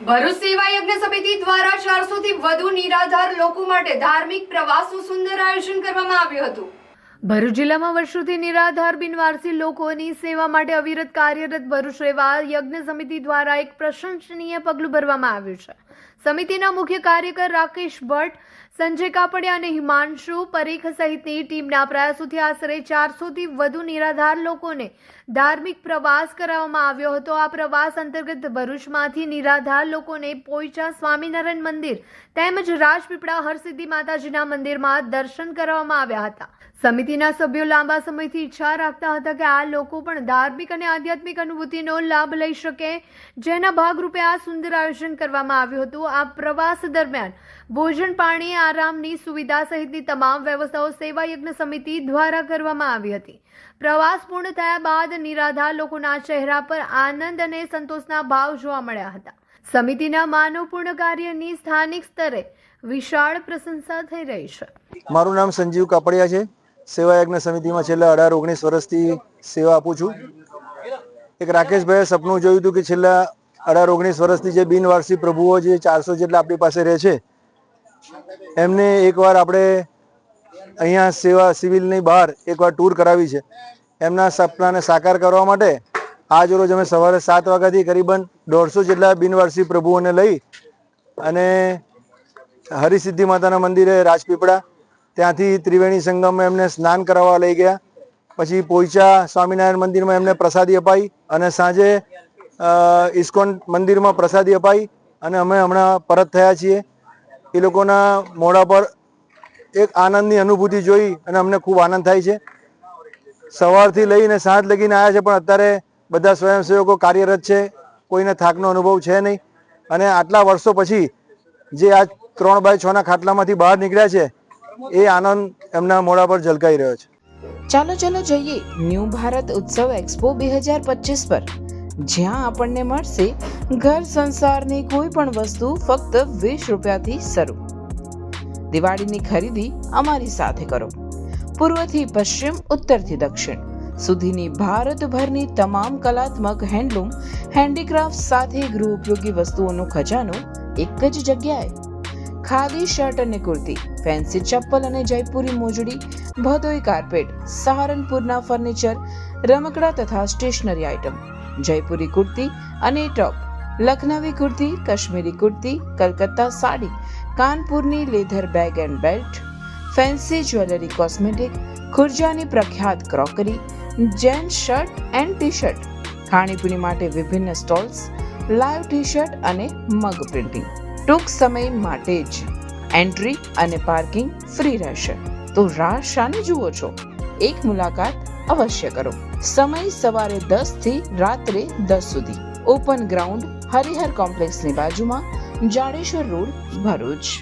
ભરૂચ સેવા યજ્ઞ સમિતિ દ્વારા 400 થી વધુ નિરાધાર લોકો માટે ધાર્મિક પ્રવાસનું સુંદર આયોજન કરવામાં આવ્યું હતું। ભરૂચ જિલ્લામાં વર્ષોથી નિરાધાર બિનવારસી લોકોની સેવા માટે અવિરત કાર્યરત ભરૂચ સેવા યજ્ઞ સમિતિ દ્વારા એક પ્રશંસનીય પગલું ભરવામાં આવ્યું છે। સમિતિના મુખ્ય કાર્યકર રાકેશ ભટ્ટ, સંજય કાપડિયા અને હિમાંશુ પરીખ સહિતની ટીમના પ્રયાસોથી આશરે 400 થી વધુ નિરાધાર લોકોને ધાર્મિક પ્રવાસ કરાવવામાં આવ્યો હતો। આ પ્રવાસ અંતર્ગત ભરૂચમાંથી નિરાધાર લોકોને પોઈચા સ્વામિનારાયણ મંદિર તેમજ રાજપીપળા હરસિદ્ધિ માતાજીના મંદિરમાં દર્શન કરાવવામાં આવ્યા હતા। સમિતિના સભ્યો લાંબા સમયથી ઈચ્છા રાખતા હતા કે આ લોકો પણ ધાર્મિક અને આધ્યાત્મિક અનુભૂતિનો લાભ લઈ શકે, જેના ભાગરૂપે આ સુંદર આયોજન કરવામાં આવ્યું હતું। આ પ્રવાસ દરમિયાન ભોજન, પાણી, આરામની સુવિધા સહિતની તમામ વ્યવસ્થાઓ સેવા યજ્ઞ સમિતિ દ્વારા કરવામાં આવી હતી। પ્રવાસ પૂર્ણ થયા બાદ નિરાધાર લોકોના ચહેરા પર આનંદ અને સંતોષના ભાવ જોવા મળ્યા હતા। સમિતિના માનવપૂર્ણ કાર્યની સ્થાનિક સ્તરે વિશાળ પ્રશંસા થઈ રહી છે। મારું નામ સંજીવ કાપડિયા છે। સેવા યજ્ઞ સમિતિમાં છેલ્લા 18-19 વર્ષથી સેવા આપું છું। એક રાકેશભાઈએ સપનું જોયું હતું કે છેલ્લા 18-19 વર્ષથી જે બિનવારસી પ્રભુઓ જે 400 જેટલા આપણી પાસે રહે છે, એમને એકવાર આપણે અહીંયા સેવા સિવિલની બહાર એકવાર ટૂર કરાવી છે। એમના સપનાને સાકાર કરવા માટે આજ રોજ અમે સવારે 7 વાગ્યાથી કરીબન 150 જેટલા બિનવારસી પ્રભુઓને લઈ અને હરિસિદ્ધિ માતાના મંદિરે રાજપીપળા, ત્યાંથી ત્રિવેણી સંગમમાં એમને સ્નાન કરાવવા લઈ ગયા। પછી પોઈચા સ્વામિનારાયણ મંદિરમાં એમને પ્રસાદી અપાઈ અને સાંજે ઇસ્કોન મંદિરમાં પ્રસાદી અપાઈ અને અમે હમણાં પરત થયા છીએ। એ લોકોના મોઢા પર એક આનંદની અનુભૂતિ જોઈ અને અમને ખૂબ આનંદ થાય છે। સવારથી લઈને સાંજ લગીને આવ્યા છે, પણ અત્યારે બધા સ્વયંસેવકો કાર્યરત છે, કોઈને થાકનો અનુભવ છે નહીં અને આટલા વર્ષો પછી જે આ 3x6ના ખાટલામાંથી બહાર નીકળ્યા છે, એ આનંદ એમના મોઢા પર ઝલકાઈ રહ્યો છે। ચાલો જઈએ ન્યૂ ભારત ઉત્સવ એક્સપો 2025 પર, જ્યાં આપણને મળશે ઘર સંસારની કોઈ પણ વસ્તુ ફક્ત 20 રૂપિયાથી શરૂ। દિવાળીની ખરીદી અમારી સાથે કરો। પૂર્વથી પશ્ચિમ, ઉત્તરથી દક્ષિણ સુધીની ભારતભરની તમામ કલાત્મક હેન્ડલૂમ, હેન્ડીક્રાફ્ટ સાથે ગૃહ ઉપયોગી વસ્તુઓનો ખજાનો એક જ જગ્યાએ। ખાદી શર્ટ અને કુર્તી, ફેન્સી ચપ્પલ અને જયપુરી મોજડી, ભદોઈ કાર્પેટ, સહારનપુરના ફર્નિચર, રમકડા તથા સ્ટેશનરી આઇટમ, જયપુરી કુર્તી અને ટોપ, લખનવી કુર્તી, કાશ્મીરી કુર્તી, કલકત્તા સાડી, કાનપુરની leather bag and belt, fancy jewellery, cosmetic, ખુરજાની પ્રખ્યાત crockery, gents shirt and T shirt, ખાણીપીણી માટે વિભિન્ન સ્ટોલ્સ, લાઈવ ટી શર્ટ અને મગ પ્રિન્ટિંગ। ટૂંક સમય માટે જ એન્ટ્રી અને પાર્કિંગ ફ્રી રહેશે, તો રાહ શાને જુઓ છો? એક મુલાકાત અવશ્ય કરો। સમય સવારે 10 થી રાત્રે 10 સુધી। ઓપન ગ્રાઉન્ડ, હરિહર કોમ્પ્લેક્સની બાજુમાં, જાડેશ્વર રોડ, ભરૂચ।